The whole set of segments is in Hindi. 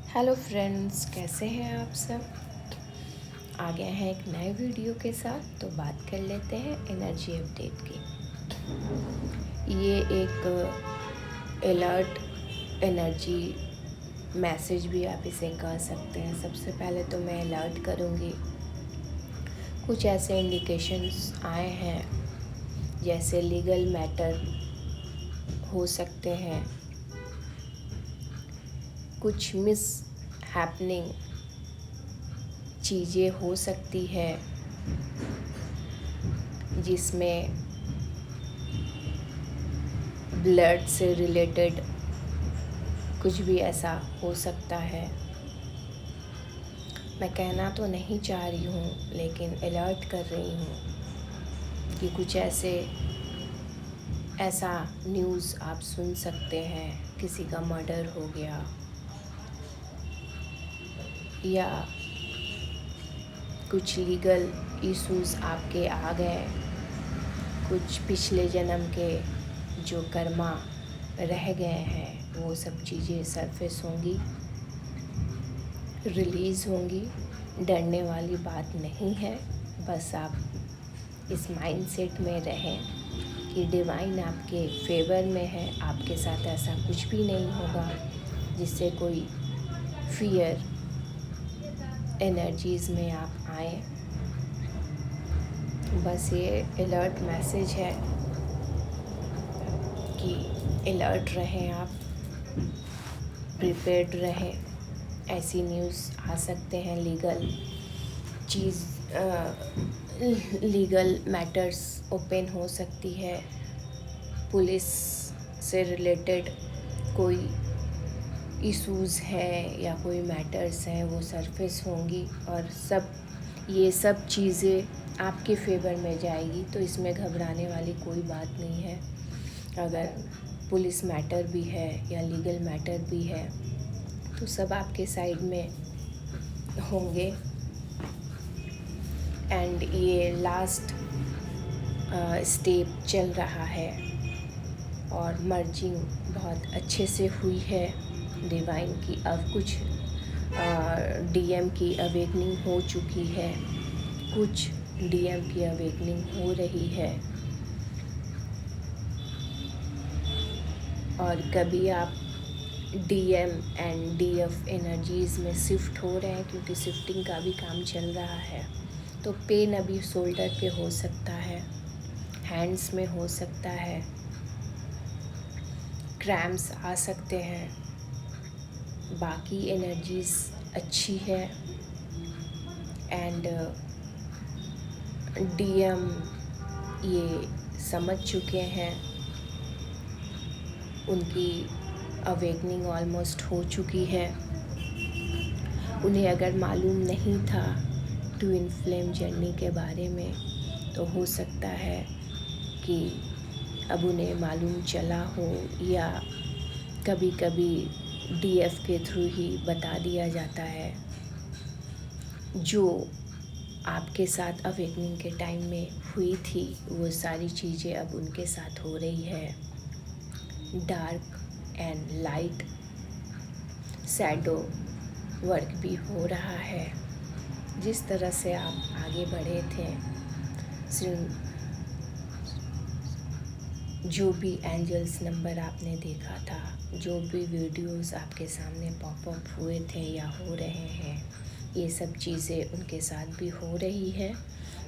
हेलो फ्रेंड्स, कैसे हैं आप सब। आ गए हैं एक नए वीडियो के साथ। तो बात कर लेते हैं एनर्जी अपडेट की। ये एक अलर्ट एनर्जी मैसेज भी आप इसे कह सकते हैं। सबसे पहले तो मैं अलर्ट करूँगी। कुछ ऐसे इंडिकेशंस आए हैं जैसे लीगल मैटर हो सकते हैं, कुछ मिस हैपनिंग चीज़ें हो सकती है जिसमें ब्लड से रिलेटेड कुछ भी ऐसा हो सकता है। मैं कहना तो नहीं चाह रही हूँ, लेकिन अलर्ट कर रही हूँ कि कुछ ऐसा न्यूज़ आप सुन सकते हैं। किसी का मर्डर हो गया या कुछ लीगल इश्यूज आपके आ गए, कुछ पिछले जन्म के जो कर्मा रह गए हैं वो सब चीज़ें सरफेस होंगी, रिलीज़ होंगी। डरने वाली बात नहीं है। बस आप इस माइंडसेट में रहें कि डिवाइन आपके फेवर में है। आपके साथ ऐसा कुछ भी नहीं होगा जिससे कोई फियर एनर्जीज़ में आप आए। बस ये अलर्ट मैसेज है कि अलर्ट रहें, आप प्रिपेयर्ड रहें। ऐसी न्यूज़ आ सकते हैं, लीगल मैटर्स ओपन हो सकती है, पुलिस से रिलेटेड कोई इश्यूज़ हैं या कोई मैटर्स हैं वो सरफेस होंगी और ये सब चीज़ें आपके फेवर में जाएगी। तो इसमें घबराने वाली कोई बात नहीं है। अगर पुलिस मैटर भी है या लीगल मैटर भी है तो सब आपके साइड में होंगे। एंड ये लास्ट स्टेप चल रहा है और मर्जिंग बहुत अच्छे से हुई है डिवाइन की। अब कुछ डीएम की अवेकनिंग हो चुकी है, कुछ डीएम की अवेकनिंग हो रही है। और कभी आप डीएम एंड डीएफ एनर्जीज़ में शिफ्ट हो रहे हैं क्योंकि शिफ्टिंग का भी काम चल रहा है। तो पेन अभी शोल्डर पे हो सकता है, हैंड्स में हो सकता है, क्रैम्प्स आ सकते हैं। बाकी एनर्जीज़ अच्छी है एंड डीएम ये समझ चुके हैं, उनकी अवेकनिंग ऑलमोस्ट हो चुकी है। उन्हें अगर मालूम नहीं था ट्विन फ्लेम जर्नी के बारे में तो हो सकता है कि अब उन्हें मालूम चला हो, या कभी कभी डीएफ के थ्रू ही बता दिया जाता है। जो आपके साथ अवेकनिंग के टाइम में हुई थी वो सारी चीज़ें अब उनके साथ हो रही है। Dark and light shadow work भी हो रहा है। जिस तरह से आप आगे बढ़े थे, जो भी एंजल्स नंबर आपने देखा था, जो भी वीडियोस आपके सामने पॉपअप हुए थे या हो रहे हैं, ये सब चीज़ें उनके साथ भी हो रही है।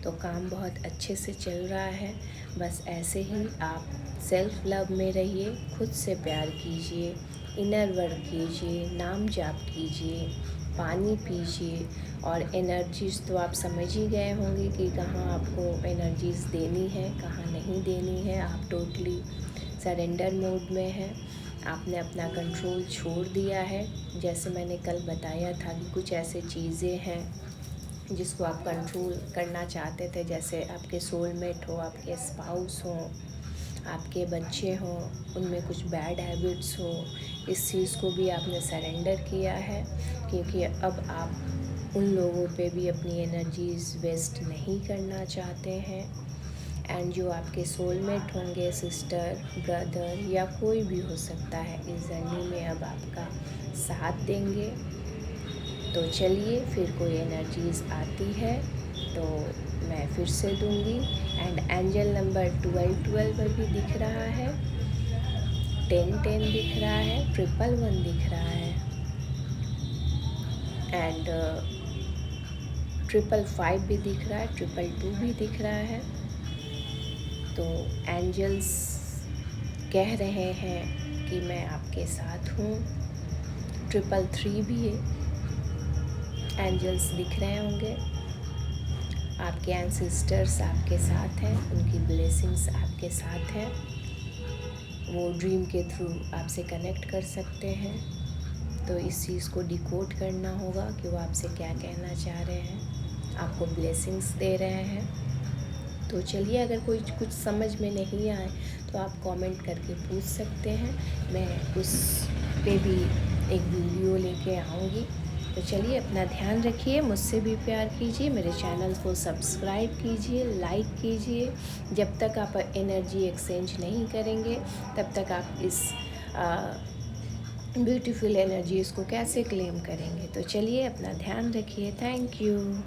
तो काम बहुत अच्छे से चल रहा है। बस ऐसे ही आप सेल्फ लव में रहिए, खुद से प्यार कीजिए, इनर वर्क कीजिए, नाम जाप कीजिए, पानी पीजिए। और एनर्जीज़ तो आप समझ ही गए होंगे कि कहाँ आपको एनर्जीज़ देनी है, कहाँ नहीं देनी है। आप टोटली सरेंडर मोड में हैं। आपने अपना कंट्रोल छोड़ दिया है। जैसे मैंने कल बताया था कि कुछ ऐसे चीज़ें हैं जिसको आप कंट्रोल करना चाहते थे, जैसे आपके सोलमेट हो, आपके स्पाउस हो, आपके बच्चे हों, उनमें कुछ बैड हैबिट्स हो। इस चीज़ को भी आपने सरेंडर किया है क्योंकि अब आप उन लोगों पे भी अपनी एनर्जीज़ वेस्ट नहीं करना चाहते हैं। एंड जो आपके सोलमेट होंगे, सिस्टर, ब्रदर या कोई भी हो सकता है, इस जर्नी में अब आपका साथ देंगे तो चलिए, फिर कोई एनर्जीज़ आती है तो मैं फिर से दूंगी। एंड एंजल नंबर 1212 पर भी दिख रहा है, 1010 दिख रहा है, 111 दिख रहा है, एंड 555 भी दिख रहा है, 222 भी दिख रहा है। तो एंजल्स कह रहे हैं कि मैं आपके साथ हूँ। 333 भी है, एंजल्स दिख रहे होंगे। आपके एंसेस्टर्स आपके साथ हैं, उनकी ब्लेसिंग्स आपके साथ हैं। वो ड्रीम के थ्रू आपसे कनेक्ट कर सकते हैं। तो इस चीज़ को डिकोड करना होगा कि वो आपसे क्या कहना चाह रहे हैं, आपको ब्लेसिंग्स दे रहे हैं। तो चलिए, अगर कोई कुछ समझ में नहीं आए तो आप कमेंट करके पूछ सकते हैं, मैं उस पे भी एक वीडियो लेके आऊँगी। तो चलिए, अपना ध्यान रखिए, मुझसे भी प्यार कीजिए, मेरे चैनल को सब्सक्राइब कीजिए, लाइक कीजिए। जब तक आप एनर्जी एक्सचेंज नहीं करेंगे तब तक आप इस ब्यूटीफुल एनर्जीज़ को कैसे क्लेम करेंगे। तो चलिए, अपना ध्यान रखिए। Thank you.